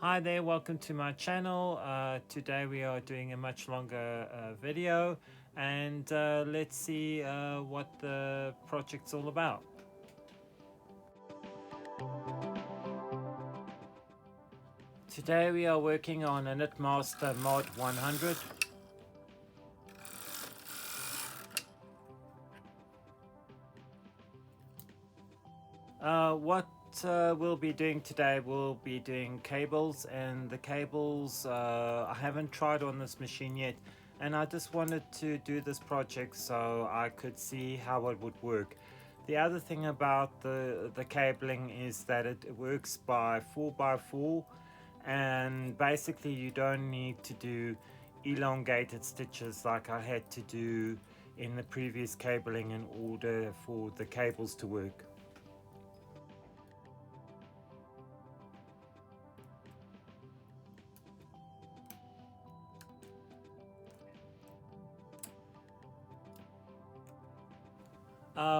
Hi there, welcome to my channel. Today we are doing a much longer video, and let's see what the project's all about. Today we are working on a Knitmaster Mod 100. What we'll be doing today, we'll be doing cables, and the cables I haven't tried on this machine yet, and I just wanted to do this project so I could see how it would work. The other thing about the cabling is that it works by 4x4, and basically you don't need to do elongated stitches like I had to do in the previous cabling in order for the cables to work.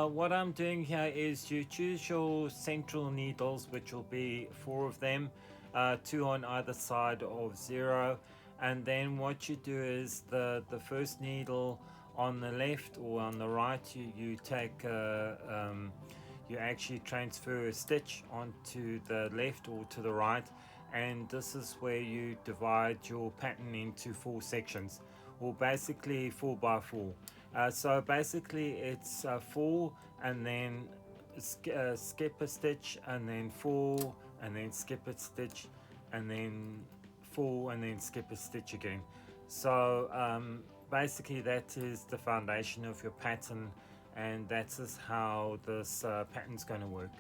What I'm doing here is you choose your central needles, which will be 4 of them, 2 on either side of 0, and then what you do is the first needle on the left or on the right, you take you actually transfer a stitch onto the left or to the right, and this is where you divide your pattern into 4 sections, or basically 4x4. So basically it's 4 and then skip a stitch, and then 4 and then skip a stitch, and then 4 and then skip a stitch again. So basically that is the foundation of your pattern, and that is how this pattern's going to work.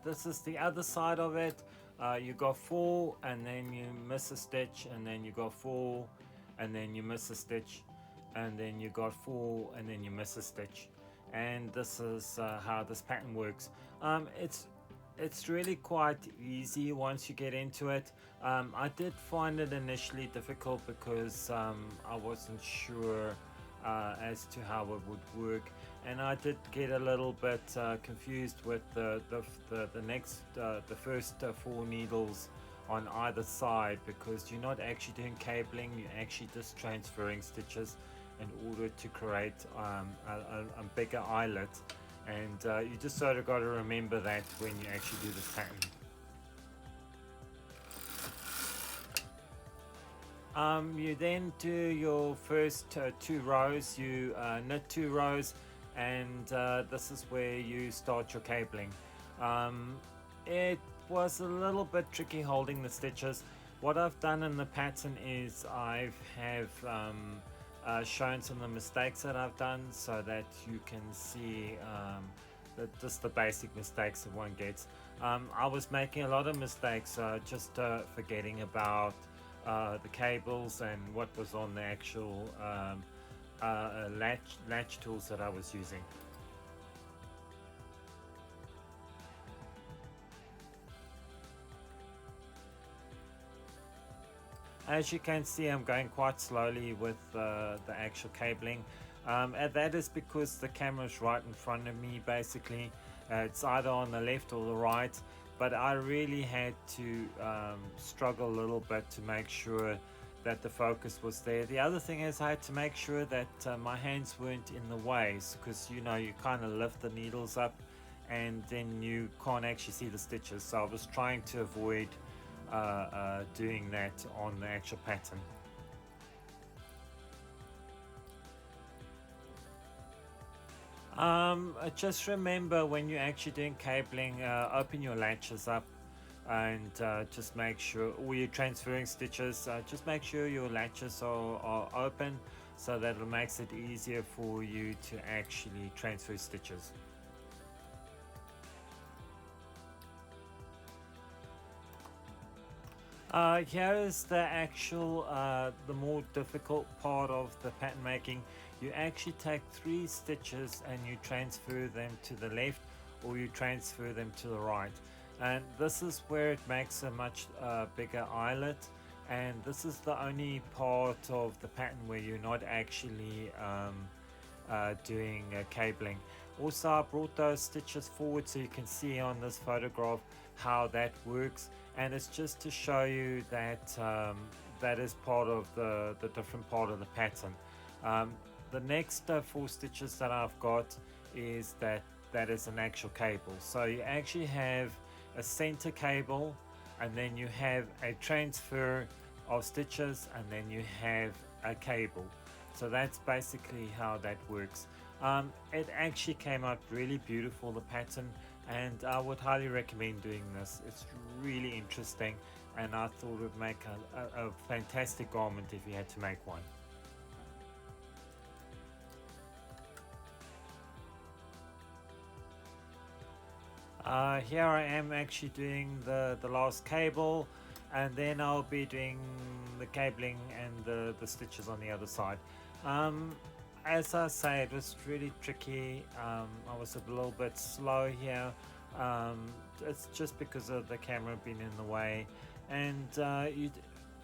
This is the other side of it. You got 4 and then you miss a stitch, and then you got 4 and then you miss a stitch, and then you got 4 and then you miss a stitch, and this is how this pattern works. It's really quite easy once you get into it. I did find it initially difficult because I wasn't sure as to how it would work, and I did get a little bit confused with the first 4 needles on either side, because you're not actually doing cabling, you're actually just transferring stitches in order to create a bigger eyelet, and you just sort of got to remember that when you actually do this pattern. You then do your first 2 rows. You knit 2 rows, and this is where you start your cabling. It was a little bit tricky holding the stitches. What I've done in the pattern is I have shown some of the mistakes that I've done so that you can see just the basic mistakes that one gets. I was making a lot of mistakes, just forgetting about the cables and what was on the actual latch tools that I was using. As you can see, I'm going quite slowly with the actual cabling, and that is because the camera is right in front of me. Basically, it's either on the left or the right, but I really had to struggle a little bit to make sure that the focus was there. The other thing is I had to make sure that my hands weren't in the way, because you kind of lift the needles up and then you can't actually see the stitches, so I was trying to avoid doing that on the actual pattern. Just remember, when you're actually doing cabling, open your latches up, and just make sure, or you're transferring stitches, just make sure your latches are open, so that it makes it easier for you to actually transfer stitches. Here is the actual, the more difficult part of the pattern making. You actually take 3 stitches and you transfer them to the left, or you transfer them to the right. and this is where it makes a much bigger eyelet, and this is the only part of the pattern where you're not actually doing cabling. Also, I brought those stitches forward so you can see on this photograph how that works, and it's just to show you that that is part of the different part of the pattern. The next 4 stitches that I've got is that is an actual cable. So you actually have a center cable, and then you have a transfer of stitches, and then you have a cable. So that's basically how that works. It actually came out really beautiful, the pattern, and I would highly recommend doing this. It's really interesting, and I thought it would make a fantastic garment if you had to make one. Here I am actually doing the last cable, and then I'll be doing the cabling and the stitches on the other side. As I say, it was really tricky. I was a little bit slow here. It's just because of the camera being in the way, and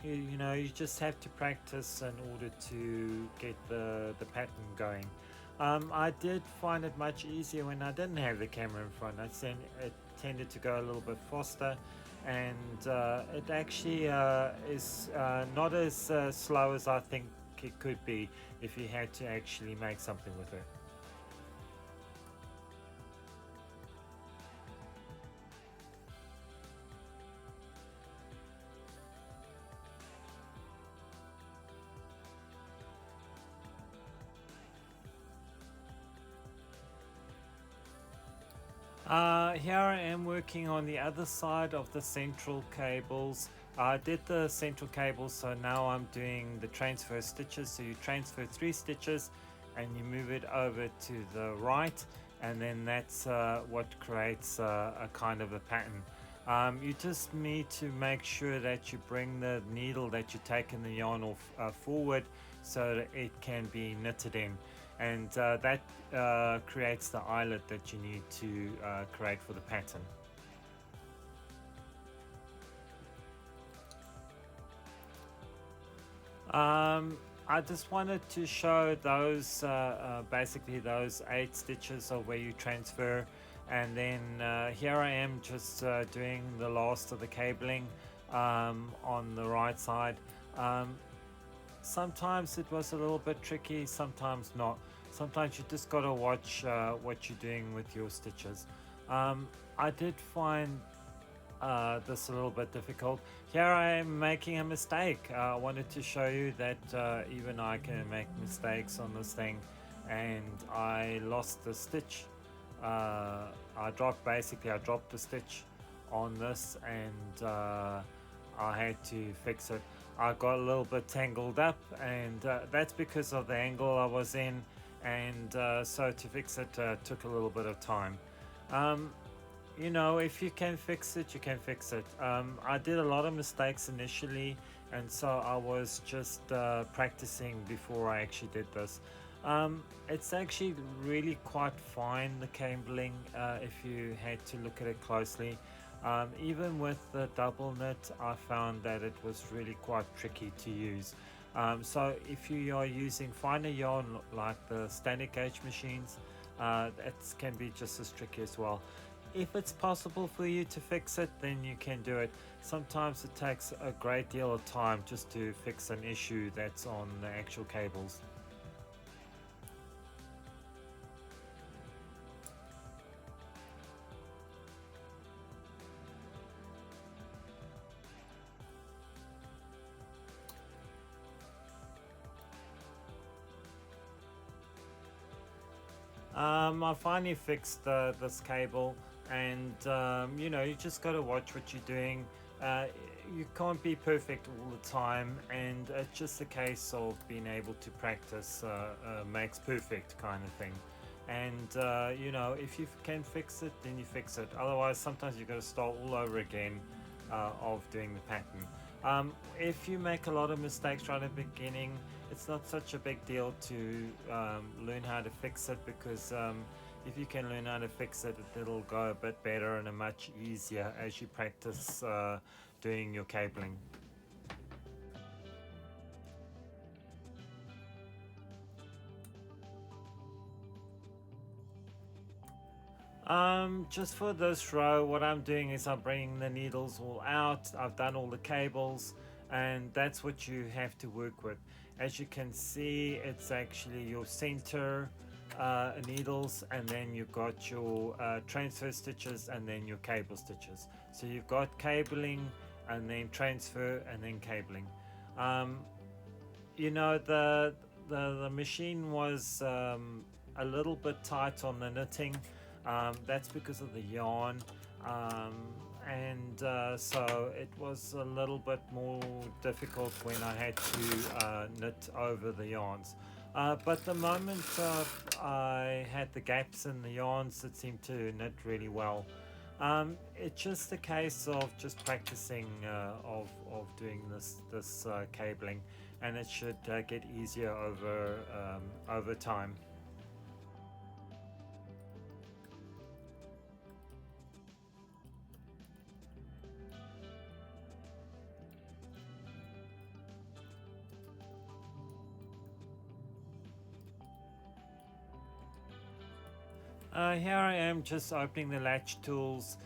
you know, you just have to practice in order to get the pattern going. I did find it much easier when I didn't have the camera in front. It tended to go a little bit faster, and it actually is not as slow as I think it could be if you had to actually make something with it. Here I am working on the other side of the central cables. I did the central cables, so now I'm doing the transfer stitches. So you transfer 3 stitches and you move it over to the right, and then that's what creates a kind of a pattern. You just need to make sure that you bring the needle that you take in the yarn off forward so that it can be knitted in, and that creates the eyelet that you need to create for the pattern. I just wanted to show those basically those 8 stitches of where you transfer, and then here I am just doing the last of the cabling on the right side. Sometimes it was a little bit tricky, sometimes not. Sometimes you just got to watch what you're doing with your stitches. I did find this a little bit difficult. Here I am making a mistake. I wanted to show you that even I can make mistakes on this thing, and I lost the stitch. I dropped the stitch on this, and I had to fix it. I got a little bit tangled up, and that's because of the angle I was in, and so to fix it took a little bit of time. You know, if you can fix it, you can fix it. I did a lot of mistakes initially, and so I was just practicing before I actually did this. It's actually really quite fine, the cabling, if you had to look at it closely. Even with the double knit, I found that it was really quite tricky to use. So if you are using finer yarn like the standard gauge machines, it can be just as tricky as well. If it's possible for you to fix it, then you can do it. Sometimes it takes a great deal of time just to fix an issue that's on the actual cables. I finally fixed this cable, and you know, you just got to watch what you're doing. You can't be perfect all the time, and it's just a case of being able to practice makes perfect kind of thing. And you know, if you can fix it, then you fix it. Otherwise, sometimes you've got to start all over again of doing the pattern. If you make a lot of mistakes right at the beginning, it's not such a big deal to learn how to fix it, because if you can learn how to fix it, it'll go a bit better and a much easier as you practice doing your cabling. Just for this row, what I'm doing is I'm bringing the needles all out. I've done all the cables, and that's what you have to work with. As you can see, it's actually your center needles, and then you've got your transfer stitches, and then your cable stitches. So you've got cabling, and then transfer, and then cabling. Um, you know, the machine was a little bit tight on the knitting. That's because of the yarn, and so it was a little bit more difficult when I had to knit over the yarns. But the moment I had the gaps in the yarns, it seemed to knit really well. It's just a case of just practicing of doing this cabling, and it should get easier over time. Here I am just opening the latch tools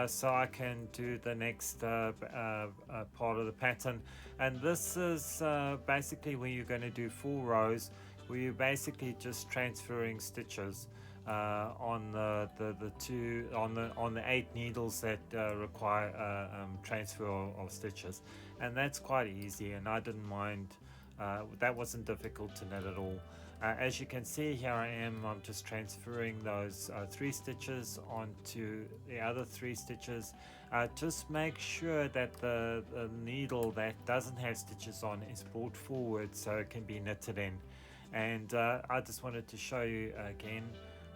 so I can do the next part of the pattern, and this is basically where you're going to do 4 rows where you're basically just transferring stitches on the two on the 8 needles that require transfer of stitches, and that's quite easy, and I didn't mind. That wasn't difficult to knit at all. As you can see, here I'm just transferring those 3 stitches onto the other 3 stitches. Just make sure that the needle that doesn't have stitches on is brought forward so it can be knitted in. And I just wanted to show you again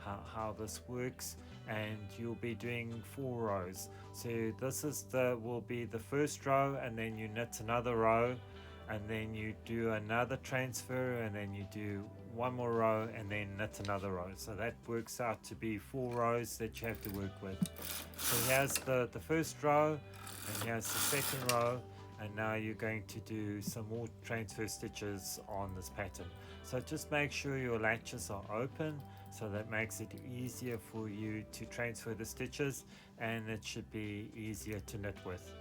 how this works, and you'll be doing 4 rows. So this is will be the first row, and then you knit another row, and then you do another transfer, and then you do 1 more row, and then knit another row. So that works out to be 4 rows that you have to work with. So here's the first row, and here's the second row, and now you're going to do some more transfer stitches on this pattern. So just make sure your latches are open, so that makes it easier for you to transfer the stitches, and it should be easier to knit with.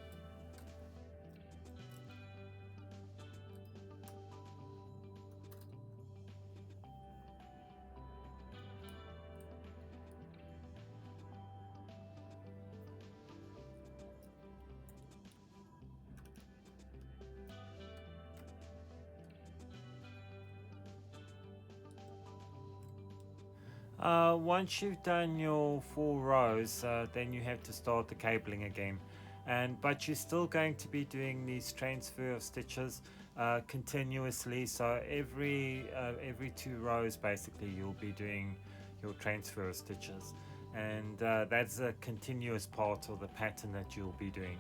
Once you've done your 4 rows, then you have to start the cabling again. But you're still going to be doing these transfer of stitches continuously. So every 2 rows, basically, you'll be doing your transfer of stitches, and that's a continuous part of the pattern that you'll be doing.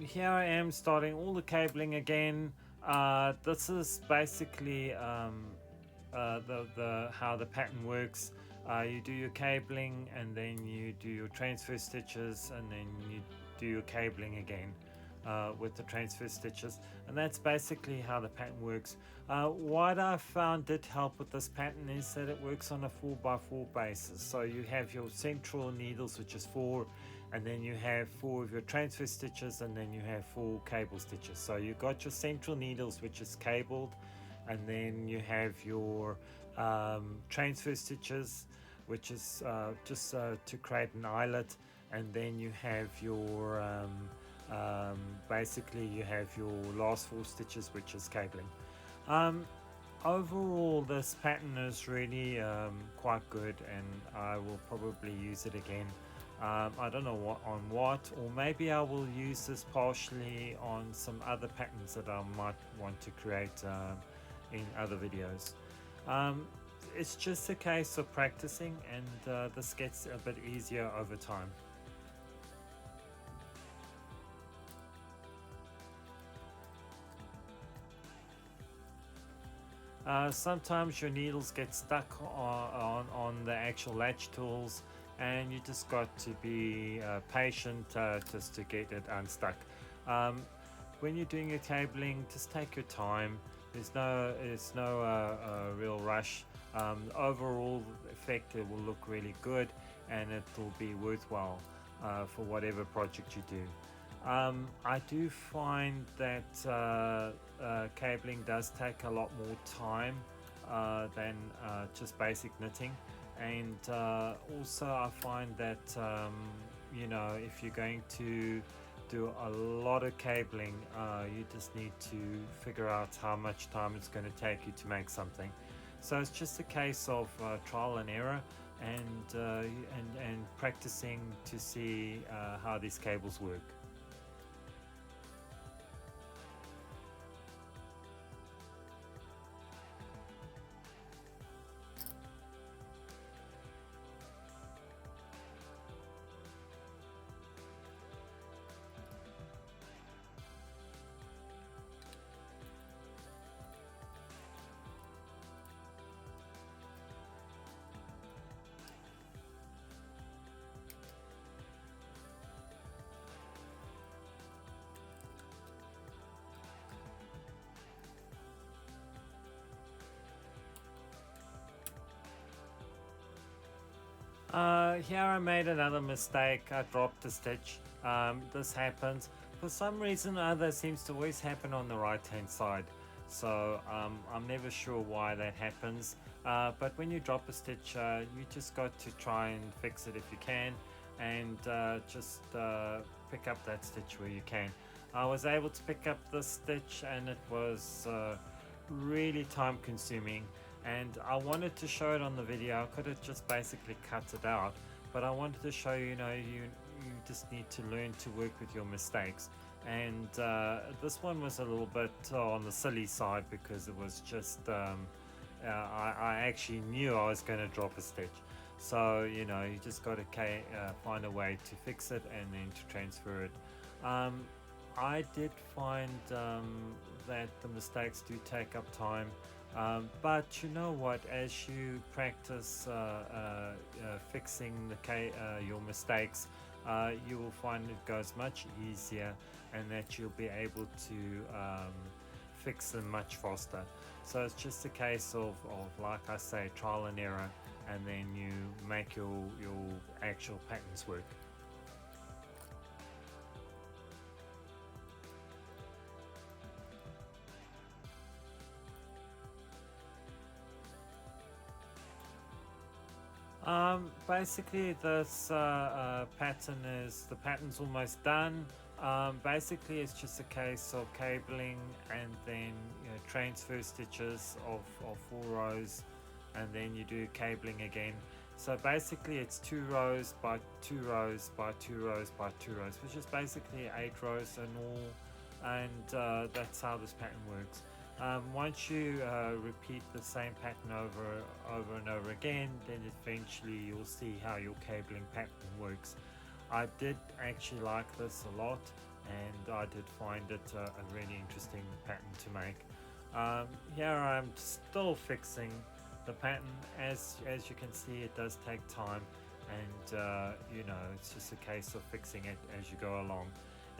Here I am starting all the cabling again. This is basically the how the pattern works. You do your cabling, and then you do your transfer stitches, and then you do your cabling again. with the transfer stitches, and that's basically how the pattern works. What I found did help with this pattern is that it works on a 4x4 basis. So you have your central needles, which is 4, and then you have 4 of your transfer stitches, and then you have 4 cable stitches. So you've got your central needles, which is cabled, and then you have your transfer stitches, which is just to create an eyelet, and then you have your basically you have your last 4 stitches, which is cabling. Overall, this pattern is really quite good, and I will probably use it again. I don't know what, or maybe I will use this partially on some other patterns that I might want to create in other videos. It's just a case of practicing, and this gets a bit easier over time. Sometimes your needles get stuck on the actual latch tools, and you just got to be patient just to get it unstuck. When you're doing your cabling, just take your time. There's no real rush. Overall effect, it will look really good, and it will be worthwhile for whatever project you do. I do find that cabling does take a lot more time than just basic knitting, and also I find that you know, if you're going to do a lot of cabling, you just need to figure out how much time it's going to take you to make something. So it's just a case of trial and error, and practicing to see how these cables work. Here I made another mistake. I dropped a stitch. This happens. For some reason or other, it seems to always happen on the right hand side. So I'm never sure why that happens. But when you drop a stitch, you just got to try and fix it if you can, and just pick up that stitch where you can. I was able to pick up this stitch, and it was really time consuming, and I wanted to show it on the video. I could have just basically cut it out, but I wanted to show you, you know, you just need to learn to work with your mistakes. And this one was a little bit on the silly side, because it was just I actually knew I was going to drop a stitch. So you know, you just got to find a way to fix it and then to transfer it. I did find that the mistakes do take up time, but you know what, as you practice fixing your mistakes, you will find it goes much easier, and that you'll be able to fix them much faster. So it's just a case of like I say, trial and error, and then you make your actual patterns work. Basically this the pattern's almost done. Basically it's just a case of cabling, and then transfer stitches of 4 rows, and then you do cabling again. So basically it's 2 rows by 2 rows by 2 rows by 2 rows, which is basically 8 rows in all, and that's how this pattern works. Once you repeat the same pattern over and over again, then eventually you'll see how your cabling pattern works. I did actually like this a lot, and I did find it a really interesting pattern to make. Here I'm still fixing the pattern. As you can see, it does take time, and you know, it's just a case of fixing it as you go along.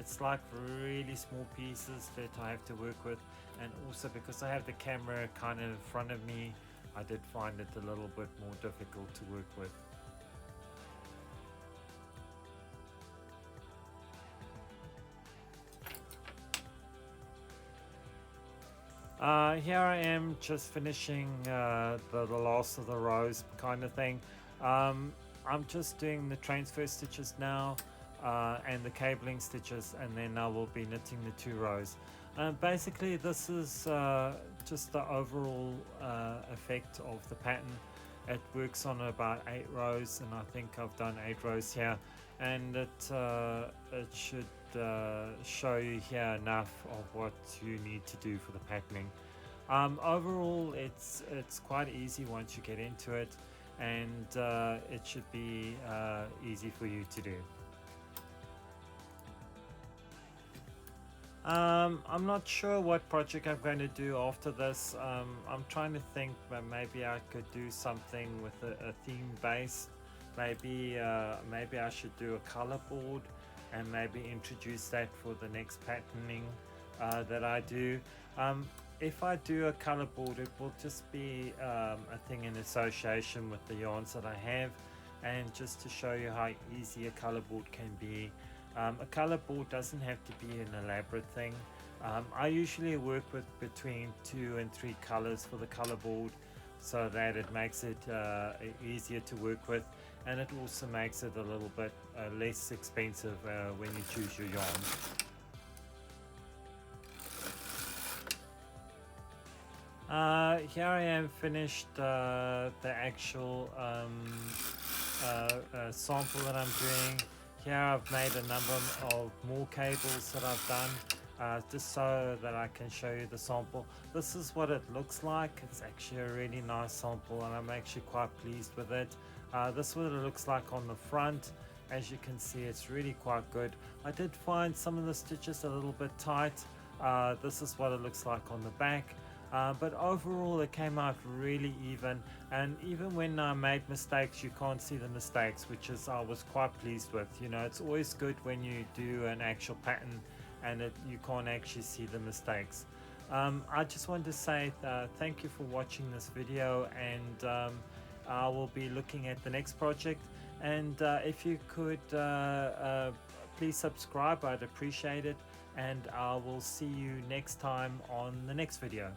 it's like really small pieces that I have to work with, and also because I have the camera kind of in front of me, I did find it a little bit more difficult to work with. Here I am just finishing the last of the rows kind of thing. I'm just doing the transfer stitches now and the cabling stitches, and then I will be knitting the 2 rows. Basically this is just the overall effect of the pattern. It works on about 8 rows, and I think I've done 8 rows here, and it should show you here enough of what you need to do for the patterning. Overall it's quite easy once you get into it, and it should be easy for you to do. I'm not sure what project I'm going to do after this. I'm trying to think that maybe I could do something with a theme base. Maybe I should do a color board and maybe introduce that for the next patterning that I do. If I do a color board, it will just be a thing in association with the yarns that I have, and just to show you how easy a color board can be. A color board doesn't have to be an elaborate thing. I usually work with between 2 and 3 colors for the color board, so that it makes it easier to work with, and it also makes it a little bit less expensive when you choose your yarn. Here I am finished the actual sample that I'm doing. Here I've made a number of more cables that I've done just so that I can show you the sample. This is what it looks like. It's actually a really nice sample, and I'm actually quite pleased with it. This is what it looks like on the front. As you can see, it's really quite good. I did find some of the stitches a little bit tight. This is what it looks like on the back. But overall it came out really even, and even when I made mistakes, you can't see the mistakes, which is I was quite pleased with. You know, it's always good when you do an actual pattern and you can't actually see the mistakes. I just want to say thank you for watching this video, and I will be looking at the next project, and if you could please subscribe, I'd appreciate it, and I will see you next time on the next video.